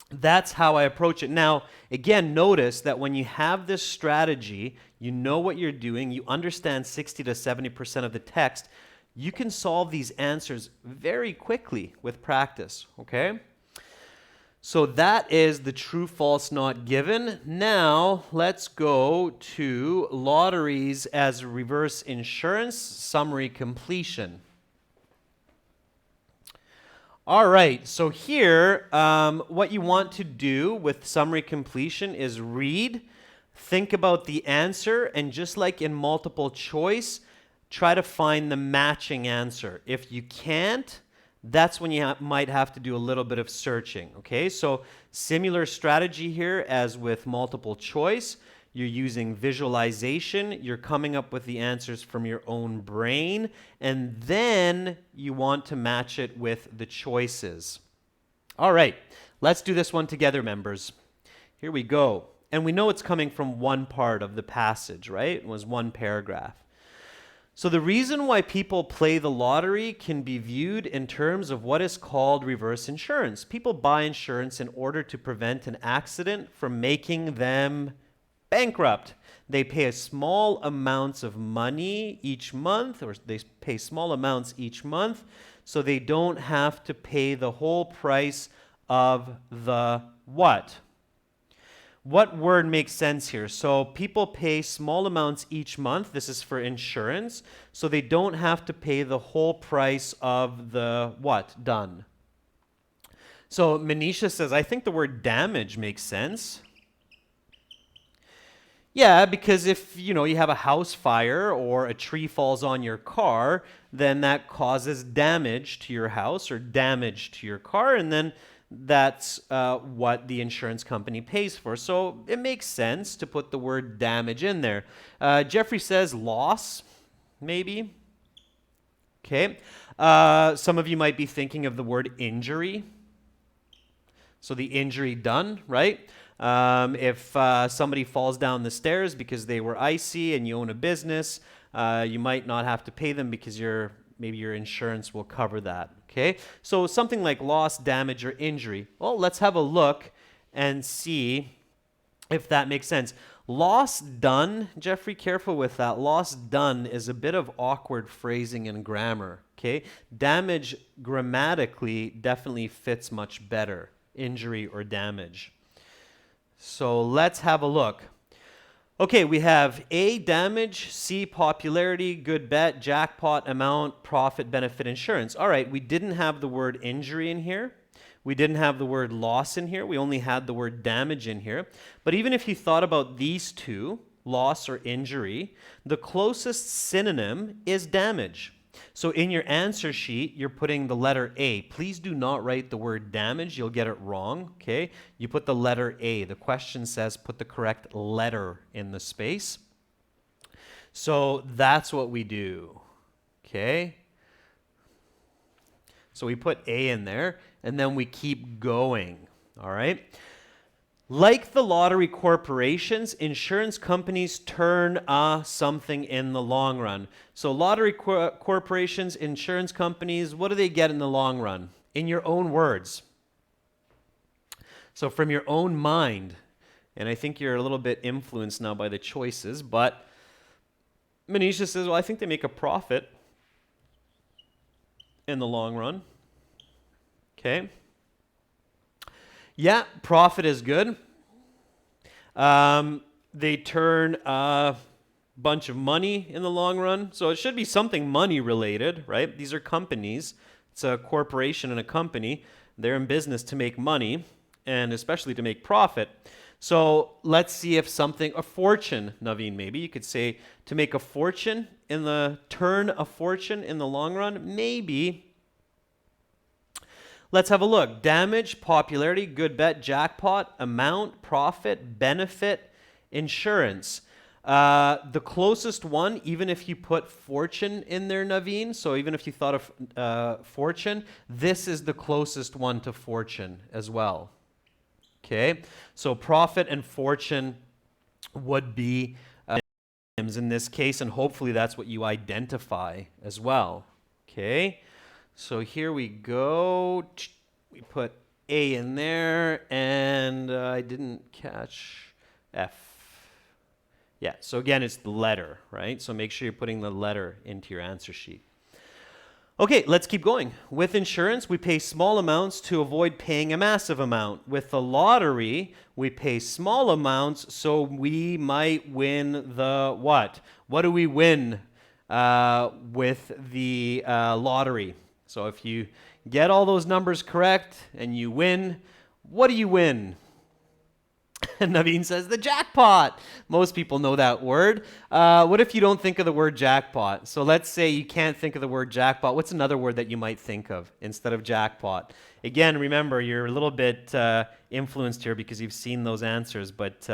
Speaker 1: that's how I approach it. Now, again, notice that when you have this strategy, you know what you're doing, you understand 60 to 70% of the text, you can solve these answers very quickly with practice, okay? So that is the true, false, not given. Now, let's go to lotteries as reverse insurance, summary completion. All right, so here, what you want to do with summary completion is read, think about the answer, and just like in multiple choice, try to find the matching answer. If you can't, that's when you might have to do a little bit of searching, okay? So similar strategy here as with multiple choice. You're using visualization. You're coming up with the answers from your own brain, and then you want to match it with the choices. All right, let's do this one together, members. Here we go. And we know it's coming from one part of the passage, right? It was one paragraph. So the reason why people play the lottery can be viewed in terms of what is called reverse insurance. People buy insurance in order to prevent an accident from making them bankrupt. They pay a small amounts of money each month, or they pay small amounts each month, so they don't have to pay the whole price of the what? What word makes sense here? So people pay small amounts each month. This is for insurance. So they don't have to pay the whole price of the what? Done. So Manisha says, I think the word damage makes sense. Yeah, because if you have a house fire or a tree falls on your car, then that causes damage to your house or damage to your car, and then that's what the insurance company pays for. So it makes sense to put the word damage in there. Jeffrey says loss, maybe. Okay. Some of you might be thinking of the word injury. So the injury done, right? If somebody falls down the stairs because they were icy and you own a business, you might not have to pay them because maybe your insurance will cover that. Okay, so something like loss, damage, or injury. Well, let's have a look and see if that makes sense. Loss done, Jeffrey, careful with that. Loss done is a bit of awkward phrasing and grammar. Okay, damage grammatically definitely fits much better. Injury or damage. So let's have a look. Okay, we have A, damage, C, popularity, good bet, jackpot, amount, profit, benefit, insurance. All right, we didn't have the word injury in here. We didn't have the word loss in here. We only had the word damage in here. But even if you thought about these two, loss or injury, the closest synonym is damage. So in your answer sheet, you're putting the letter A. Please do not write the word damage. You'll get it wrong, okay? You put the letter A. The question says put the correct letter in the space. So that's what we do, okay? So we put A in there, and then we keep going, all right? Like the lottery corporations, insurance companies turn something in the long run. So lottery corporations, insurance companies, what do they get in the long run? In your own words. So from your own mind, and I think you're a little bit influenced now by the choices, but Manisha says, well, I think they make a profit in the long run. Okay. Yeah, profit is good. They turn a bunch of money in the long run. So it should be something money related, right? These are companies. It's a corporation and a company. They're in business to make money and especially to make profit. So let's see if a fortune, Naveen, maybe you could say to make a fortune turn a fortune in the long run, maybe. Let's have a look. Damage, popularity, good bet, jackpot, amount, profit, benefit, insurance. The closest one, even if you put fortune in there, Naveen, so even if you thought of fortune, this is the closest one to fortune as well. Okay, so profit and fortune would be in this case, and hopefully that's what you identify as well. Okay. So here we go. We put A in there, and I didn't catch F. Yeah, so again, it's the letter, right? So make sure you're putting the letter into your answer sheet. Okay, let's keep going. With insurance, we pay small amounts to avoid paying a massive amount. With the lottery, we pay small amounts so we might win the what? What do we win with the lottery? So if you get all those numbers correct and you win, what do you win? Naveen says the jackpot. Most people know that word. What if you don't think of the word jackpot? So let's say you can't think of the word jackpot. What's another word that you might think of instead of jackpot? Again, remember, you're a little bit influenced here because you've seen those answers. But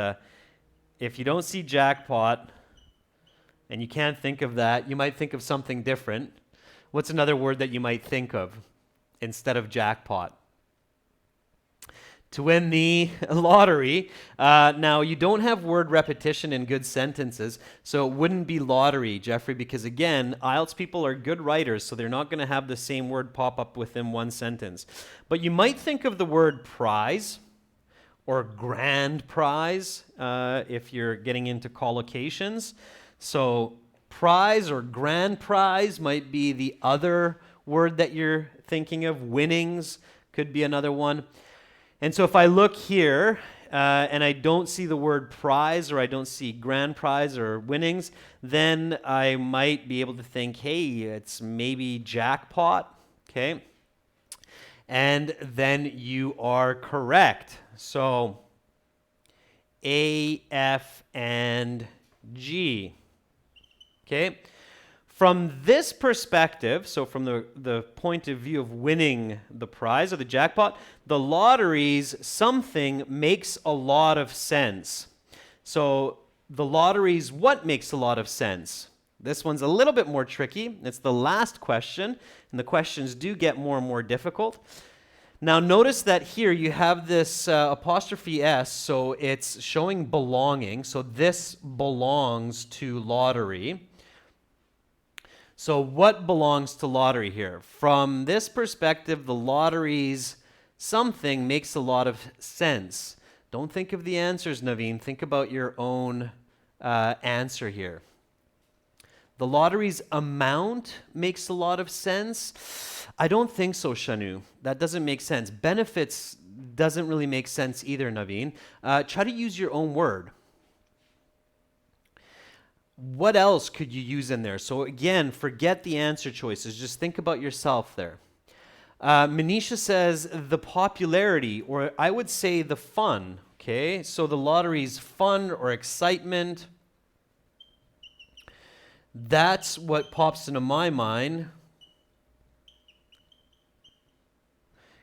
Speaker 1: if you don't see jackpot and you can't think of that, you might think of something different. What's another word that you might think of instead of jackpot? To win the lottery. Now, you don't have word repetition in good sentences, so it wouldn't be lottery, Jeffrey, because again, IELTS people are good writers, so they're not going to have the same word pop up within one sentence. But you might think of the word prize or grand prize if you're getting into collocations. So prize or grand prize might be the other word that you're thinking of. Winnings could be another one. And so if I look here and I don't see the word prize or I don't see grand prize or winnings, then I might be able to think, hey, it's maybe jackpot, okay? And then you are correct. So A, F, and G, okay? From this perspective, so from the point of view of winning the prize or the jackpot, the lotteries, something makes a lot of sense. So the lotteries, what makes a lot of sense? This one's a little bit more tricky. It's the last question, and the questions do get more and more difficult. Now notice that here you have this apostrophe S, so it's showing belonging. So this belongs to lottery. So what belongs to lottery here? From this perspective, the lotteries, something makes a lot of sense. Don't think of the answers, Naveen. Think about your own answer here. The lottery's amount makes a lot of sense. I don't think so, Shanu. That doesn't make sense. Benefits doesn't really make sense either, Naveen. Try to use your own word. What else could you use in there? So again, forget the answer choices. Just think about yourself there. Manisha says the popularity, or I would say the fun. Okay, so the lottery's fun or excitement. That's what pops into my mind.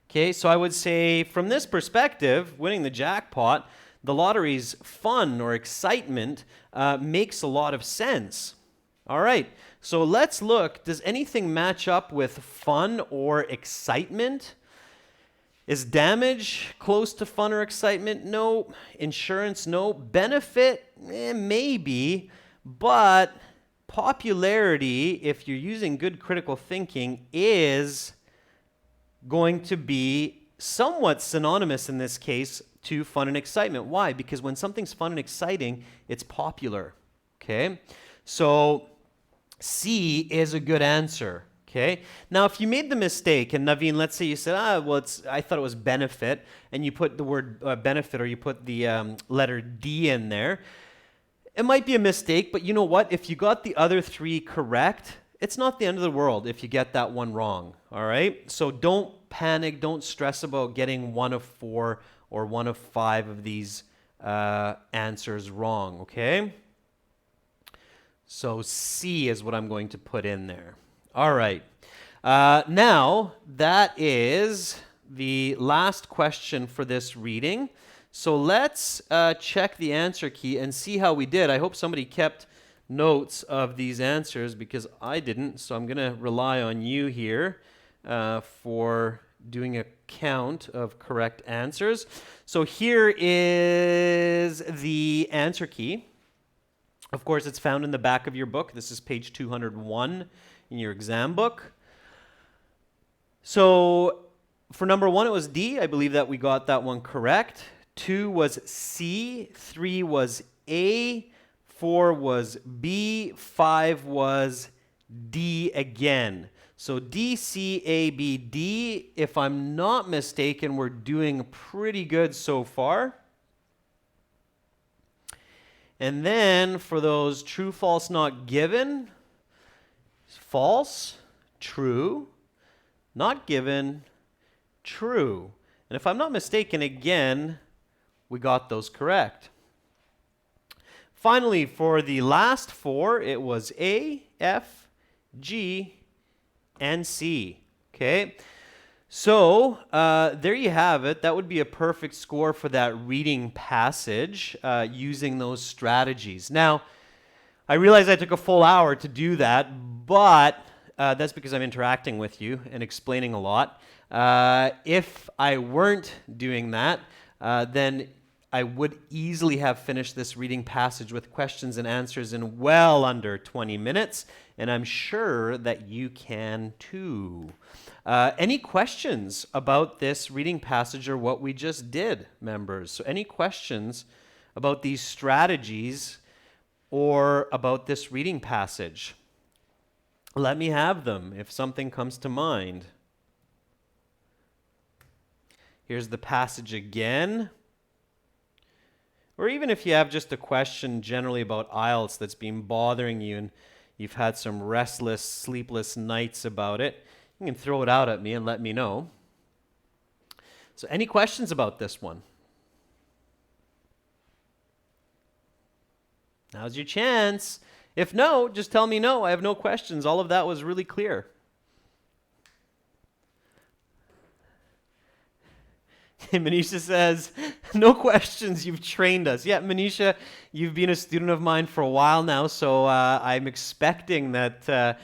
Speaker 1: Okay, so I would say from this perspective, winning the jackpot, the lottery's fun or excitement makes a lot of sense. All right, so let's look. Does anything match up with fun or excitement? Is damage close to fun or excitement? No. Insurance? No. Benefit? Maybe. But popularity, if you're using good critical thinking, is going to be somewhat synonymous in this case to fun and excitement. Why? Because when something's fun and exciting, it's popular. Okay? So C is a good answer. Okay? Now, if you made the mistake, and Naveen, let's say you said, I thought it was benefit, and you put the word benefit or you put the letter D in there, it might be a mistake, but you know what? If you got the other three correct, it's not the end of the world if you get that one wrong. All right? So don't panic, don't stress about getting one of 4 or one of 5 of these answers wrong, okay? So C is what I'm going to put in there. All right. Now, that is the last question for this reading. So let's check the answer key and see how we did. I hope somebody kept notes of these answers because I didn't, so I'm going to rely on you here for doing a count of correct answers. So here is the answer key. Of course, it's found in the back of your book. This is page 201 in your exam book. So for number 1, it was D. I believe that we got that one correct. 2 was C. 3 was A. 4 was B. 5 was D again. So D, C, A, B, D. If I'm not mistaken, we're doing pretty good so far. And then for those true, false, not given, false, true, not given, true. And if I'm not mistaken, again, we got those correct. Finally, for the last 4, it was A, F, G, and C. Okay, so there you have it. That would be a perfect score for that reading passage using those strategies. Now, I realize I took a full hour to do that, but that's because I'm interacting with you and explaining a lot. If I weren't doing that, then I would easily have finished this reading passage with questions and answers in well under 20 minutes, and I'm sure that you can too. Any questions about this reading passage or what we just did, members? So any questions about these strategies or about this reading passage? Let me have them if something comes to mind. Here's the passage again. Or even if you have just a question generally about IELTS that's been bothering you and you've had some restless, sleepless nights about it, you can throw it out at me and let me know. So any questions about this one? Now's your chance. If no, just tell me no. I have no questions. All of that was really clear. Manisha says, no questions, you've trained us. Yeah, Manisha, you've been a student of mine for a while now, so I'm expecting that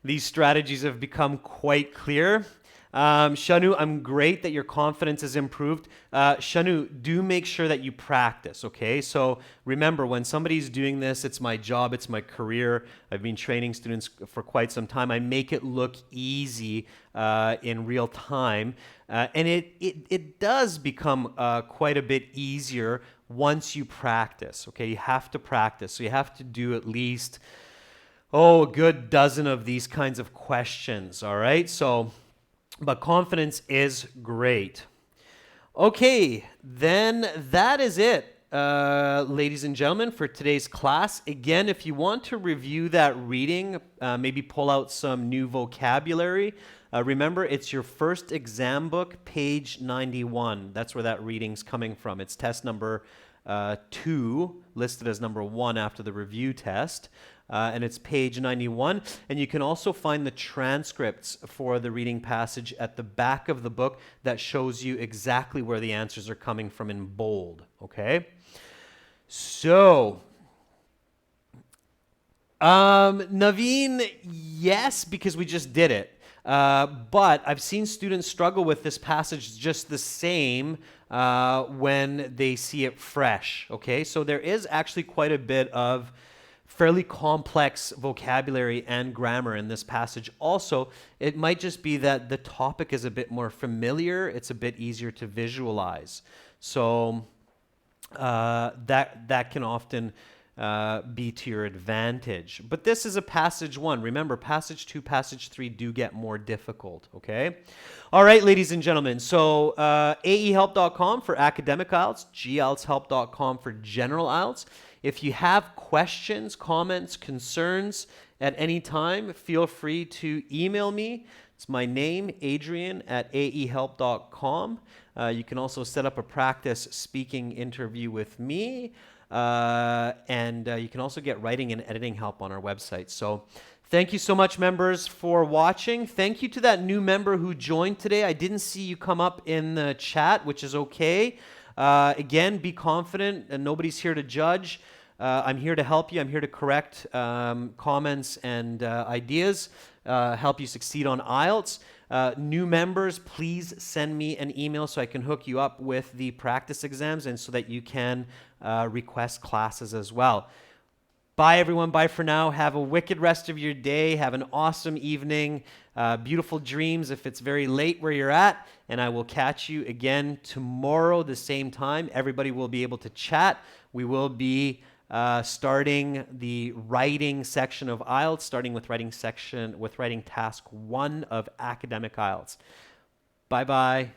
Speaker 1: these strategies have become quite clear. Shanu, I'm great that your confidence has improved. Shanu, do make sure that you practice, okay? So remember, when somebody's doing this, it's my job, it's my career. I've been training students for quite some time. I make it look easy in real time. And it does become quite a bit easier once you practice, okay? You have to practice. So you have to do at least, a good dozen of these kinds of questions, all right? So, but confidence is great. Okay, then that is it, ladies and gentlemen, for today's class. Again, if you want to review that reading, maybe pull out some new vocabulary. Remember, it's your first exam book, page 91. That's where that reading's coming from. It's test number 2, listed as number 1 after the review test. And it's page 91. And you can also find the transcripts for the reading passage at the back of the book that shows you exactly where the answers are coming from in bold, okay? So, Naveen, yes, because we just did it. But I've seen students struggle with this passage just the same when they see it fresh, okay? So there is actually quite a bit of fairly complex vocabulary and grammar in this passage. Also, it might just be that the topic is a bit more familiar. It's a bit easier to visualize. So that can often be to your advantage. But this is a passage 1. Remember, passage 2, passage 3 do get more difficult, okay? All right, ladies and gentlemen. So aehelp.com for academic IELTS, gieltshelp.com for general IELTS. If you have questions, comments, concerns at any time, feel free to email me. It's my name, Adrian, at aehelp.com. You can also set up a practice speaking interview with me. And you can also get writing and editing help on our website. So thank you so much, members, for watching. Thank you to that new member who joined today. I didn't see you come up in the chat, which is okay. Again, be confident, and nobody's here to judge. I'm here to help you. I'm here to correct comments and ideas, help you succeed on IELTS. New members, please send me an email so I can hook you up with the practice exams and so that you can request classes as well. Bye, everyone. Bye for now. Have a wicked rest of your day. Have an awesome evening. Beautiful dreams if it's very late where you're at. And I will catch you again tomorrow, the same time. Everybody will be able to chat. We will be starting the writing section of IELTS, starting with writing task 1 of academic IELTS. Bye-bye.